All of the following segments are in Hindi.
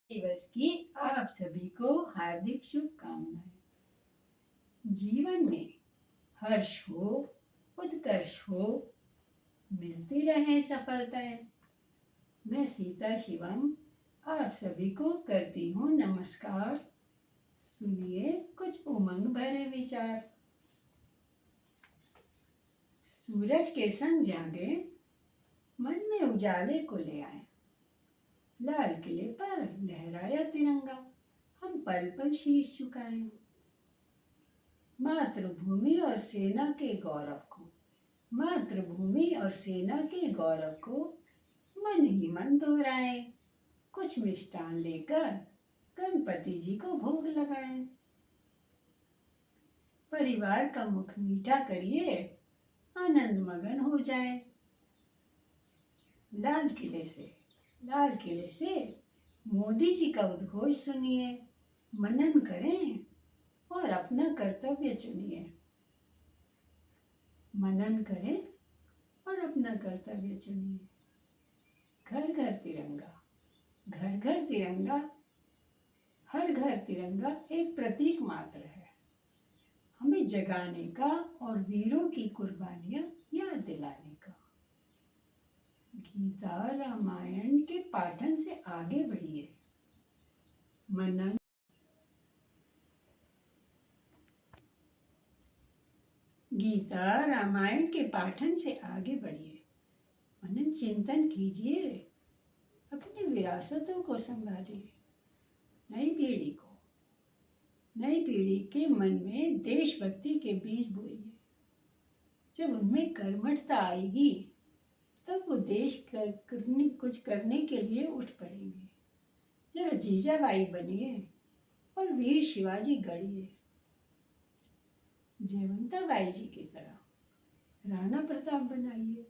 दिवस की आप सभी को हार्दिक शुभकामनाएं। जीवन में हर्ष हो, उत्कर्ष हो, मिलती रहे सफलताएं। मैं सीता शिवम आप सभी को करती हूँ नमस्कार। सुनिए कुछ उमंग भरे विचार। सूरज के संग जागे, मन में उजाले को ले आए। लाल किले पर लहराया तिरंगा, हम पल पल शीश झुकाए। मातृभूमि और सेना के गौरव को, मातृभूमि और सेना के गौरव को मन ही मन दोहराए। कुछ मिष्ठान लेकर गणपति जी को भोग लगाए। परिवार का मुख मीठा करिए, आनंद मगन हो जाए। लाल किले से मोदी जी का उद्घोष सुनिए। मनन करें और अपना कर्तव्य चुनिए। मनन करें और अपना कर्तव्य चुनिए। घर घर तिरंगा, घर घर तिरंगा, हर घर तिरंगा एक प्रतीक मात्र है, हमें जगाने का और वीरों की कुर्बानियां याद दिलाने का। गीता रामायण के पाठन से आगे बढ़िए। मनन गीता रामायण के पाठन से आगे बढ़िए। मनन चिंतन कीजिए, अपनी विरासतों को संभालिए। नई पीढ़ी के मन में देशभक्ति के बीज बोइए। जब उनमें कर्मठता आएगी तब वो देश कुछ करने के लिए उठ पड़ेंगे। जरा जीजाबाई बनिए और वीर शिवाजी गढ़िए। जयवंताबाई जी की तरह राणा प्रताप बनाइए।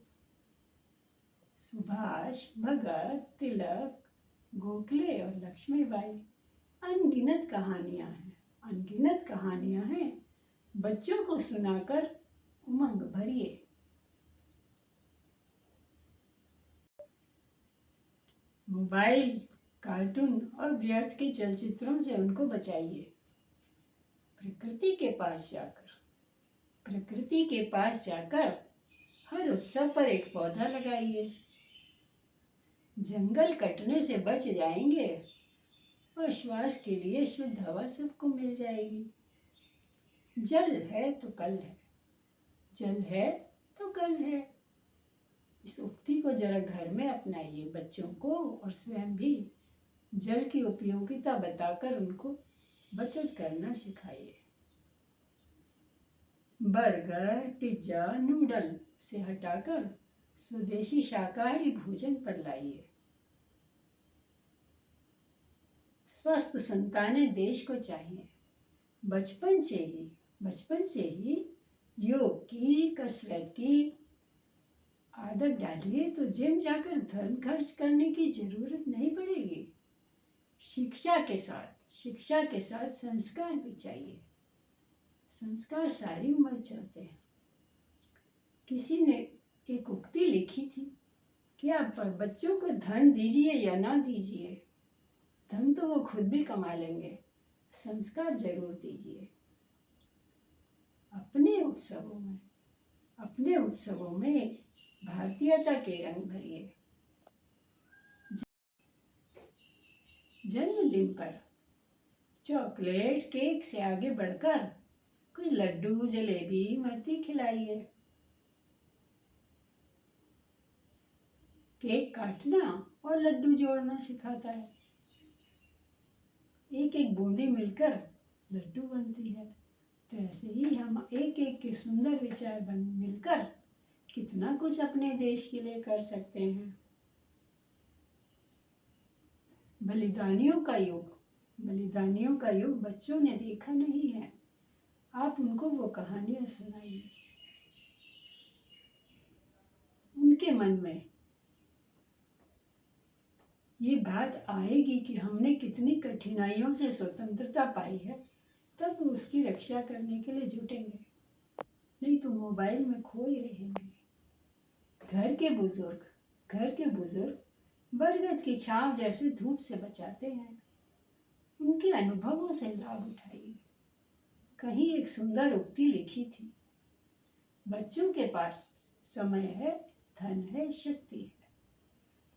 सुभाष, भगत, तिलक, गोखले और लक्ष्मीबाई, अनगिनत कहानियां हैं। बच्चों को सुनाकर उमंग भरिए। मोबाइल, कार्टून और व्यर्थ के चलचित्रों से उनको बचाइए। प्रकृति के पास जाकर हर उत्सव पर एक पौधा लगाइए। जंगल कटने से बच जाएंगे और श्वास के लिए शुद्ध हवा सबको मिल जाएगी। जल है तो कल है, जल है तो कल है। इस उक्ति को जरा घर में अपनाइए। बच्चों को और स्वयं भी जल की उपयोगिता बताकर उनको बचत करना सिखाइए। बर्गर, पिज्जा, नूडल से हटाकर स्वदेशी शाकाहारी भोजन पर लाइए। स्वस्थ संतानें देश को चाहिए। बचपन से ही योग की, कसरत की आदत डालिए तो जिम जाकर धन खर्च करने की जरूरत नहीं पड़ेगी। शिक्षा के साथ संस्कार भी चाहिए। संस्कार सारी उम्र चलते हैं। किसी ने एक उक्ति लिखी थी कि आप बच्चों को धन दीजिए या ना दीजिए, धन तो वो खुद भी कमा लेंगे, संस्कार जरूर दीजिए। अपने उत्सवों में भारतीयता के रंग भरिए। जन्मदिन पर चॉकलेट, केक से आगे बढ़कर कुछ लड्डू, जलेबी, इमरती खिलाइए। केक काटना और लड्डू जोड़ना सिखाता है। एक एक बूंदी मिलकर लड्डू बनती है। तो ऐसे ही हम एक एक के सुंदर विचार मिलकर कितना कुछ अपने देश के लिए कर सकते हैं। बलिदानियों का युग बच्चों ने देखा नहीं है। आप उनको वो कहानियां सुनाइए। उनके मन में ये बात आएगी कि हमने कितनी कठिनाइयों से स्वतंत्रता पाई है, तब वो उसकी रक्षा करने के लिए जुटेंगे। नहीं तो मोबाइल में खो ही रहेंगे। घर के बुजुर्ग बरगद की छांव जैसे धूप से बचाते हैं। उनके अनुभवों से लाभ उठाइए। कहीं एक सुंदर उक्ति लिखी थी, बच्चों के पास समय है, धन है, शक्ति है,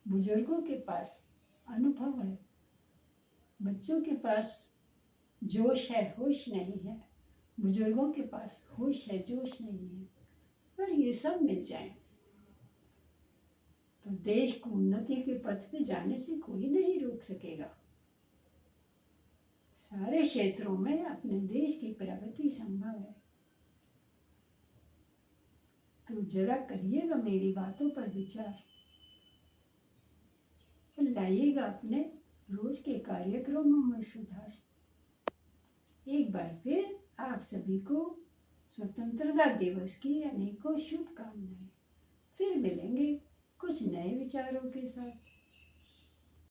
बुजुर्गों के पास अनुभव है। बच्चों के पास जोश है, होश नहीं है, बुजुर्गों के पास होश है, जोश नहीं है। पर ये सब मिल जाए तो देश को उन्नति के पथ पे जाने से कोई नहीं रोक सकेगा। सारे क्षेत्रों में अपने देश की प्रगति संभव है। तो जरा करिएगा मेरी बातों पर विचार और लाइएगा अपने रोज के कार्यक्रमों में सुधार। एक बार फिर आप सभी को स्वतंत्रता दिवस की अनेकों शुभकामनाएं। फिर मिलेंगे कुछ नए विचारों के साथ।